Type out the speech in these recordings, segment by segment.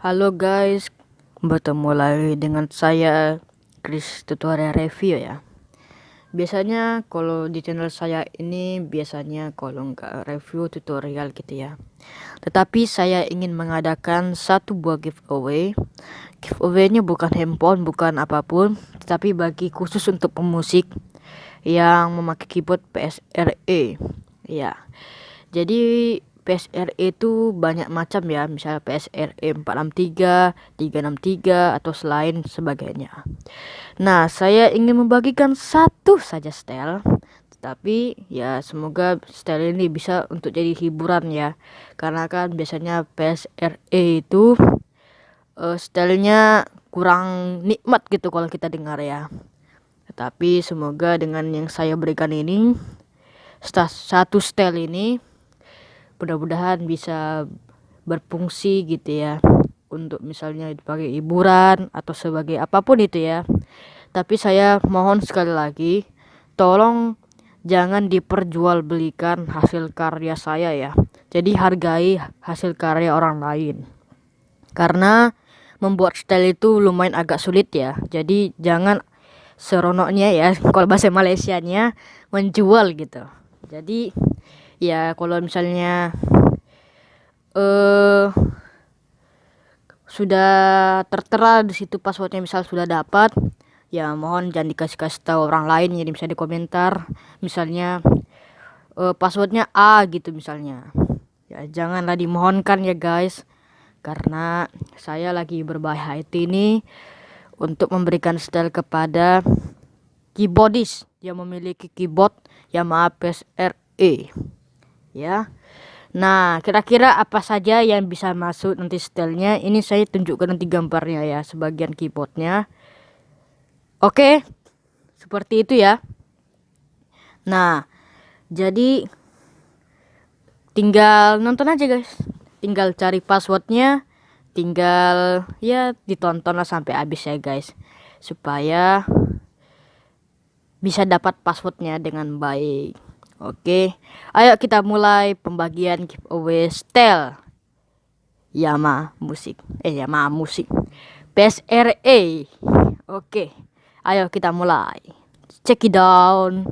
Halo guys, bertemu lagi dengan saya Chris Tutorial Review ya. Biasanya kalau di channel saya ini biasanya kalau nggak review tutorial gitu ya. Tetapi saya ingin mengadakan satu buah giveaway. Giveaway-nya bukan handphone, bukan apapun, tetapi bagi khusus untuk pemusik yang memakai keyboard PSRE. Ya. Jadi PSRE itu banyak macam ya, misalnya PSRE 463, 363 atau selain sebagainya. Nah, saya ingin membagikan satu saja style, tetapi ya semoga style ini bisa untuk jadi hiburan ya. Karena kan biasanya PSRE itu stylenya kurang nikmat gitu kalau kita dengar ya. Tetapi semoga dengan yang saya berikan ini, satu style ini mudah-mudahan bisa berfungsi gitu ya, untuk misalnya dipakai hiburan atau sebagai apapun itu ya. Tapi saya mohon sekali lagi, tolong jangan diperjualbelikan hasil karya saya ya. Jadi hargai hasil karya orang lain, karena membuat style itu lumayan agak sulit ya. Jadi jangan seronoknya ya, kalau bahasa Malaysianya menjual gitu. Jadi ya kalau misalnya sudah tertera di situ passwordnya, misal sudah dapat, ya mohon jangan dikasih tahu orang lain. Jadi misalnya di komentar, misalnya passwordnya A gitu misalnya, ya janganlah, dimohonkan ya guys, karena saya lagi berbahaya hati ini untuk memberikan style kepada keyboardis yang memiliki keyboard Yamaha PSRE ya. Nah, kira-kira apa saja yang bisa masuk nanti stylenya, ini saya tunjukkan nanti gambarnya ya, sebagian keyboardnya. Oke, seperti itu ya. Nah, jadi tinggal nonton aja guys, tinggal cari passwordnya, tinggal ya ditontonlah sampai habis ya guys, supaya bisa dapat passwordnya dengan baik. Oke, ayo kita mulai pembagian giveaway style Yamaha musik PSRE. Oke, ayo kita mulai. Check it down.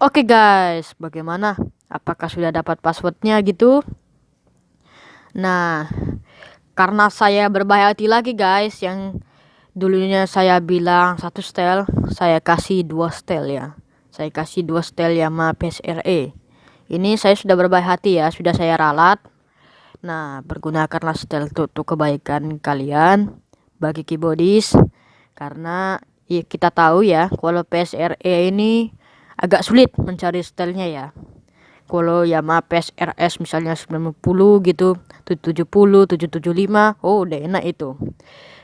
Oke guys, bagaimana? Apakah sudah dapat passwordnya gitu? Nah, karena saya berbahaya hati lagi guys, yang dulunya saya bilang 1 setel, saya kasih 2 setel ya. Saya kasih 2 setel Yamaha PSRE. Ini saya sudah berbahaya hati ya, sudah saya ralat. Nah, pergunakanlah setel itu untuk kebaikan kalian bagi keyboardis, karena ya, kita tahu ya kalau PSRE ini agak sulit mencari setelnya ya. Kalau Yamaha PSRS misalnya 90 gitu, 770, 775, oh udah enak itu.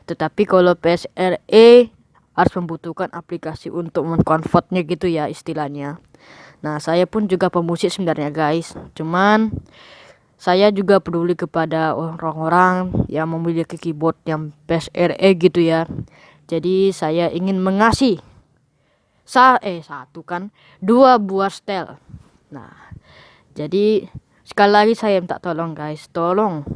Tetapi kalau PSRE harus membutuhkan aplikasi untuk mengkonvertnya gitu ya istilahnya. Nah, saya pun juga pemusik sebenarnya guys. Cuman saya juga peduli kepada orang-orang yang memiliki keyboard yang PSRE gitu ya. Jadi saya ingin mengasih satu kan 2 buah setel. Nah, jadi sekali lagi saya minta tolong guys, tolong.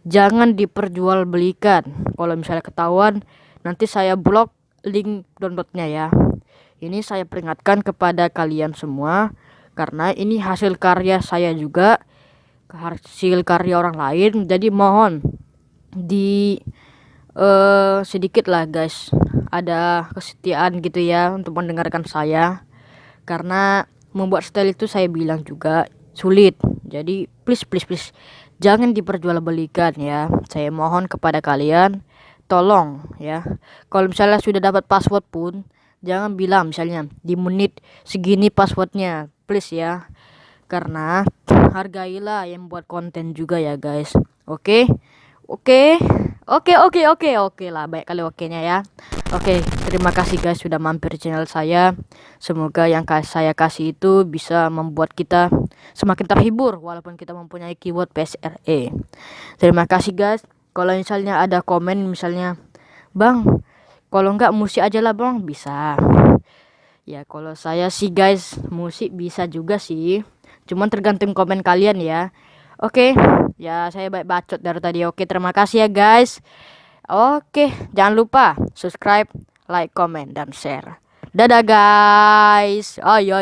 Jangan diperjualbelikan. Kalau misalnya ketahuan, nanti saya blok link downloadnya ya. Ini saya peringatkan kepada kalian semua, karena ini hasil karya saya juga, hasil karya orang lain. Jadi mohon di sedikit lah guys, ada kesetiaan gitu ya untuk mendengarkan saya, karena membuat style itu saya bilang juga sulit. Jadi please jangan diperjualbelikan ya. Saya mohon kepada kalian, tolong ya. Kalau misalnya sudah dapat password pun jangan bilang misalnya di menit segini passwordnya, please ya. Karena hargailah yang buat konten juga ya guys. Oke. Oke lah, baik kali oke-nya ya. Oke, terima kasih guys sudah mampir di channel saya. Semoga yang saya kasih itu bisa membuat kita semakin terhibur walaupun kita mempunyai keyword PSRE. Terima kasih guys. Kalau misalnya ada komen misalnya, "Bang, kalau enggak musik aja lah bang," bisa. Ya kalau saya sih guys, musik bisa juga sih. Cuman tergantung komen kalian ya. Oke, ya saya baik bacot dari tadi. Oke, terima kasih ya guys. Oke, jangan lupa subscribe, like, comment, dan share. Dadah guys. Ay.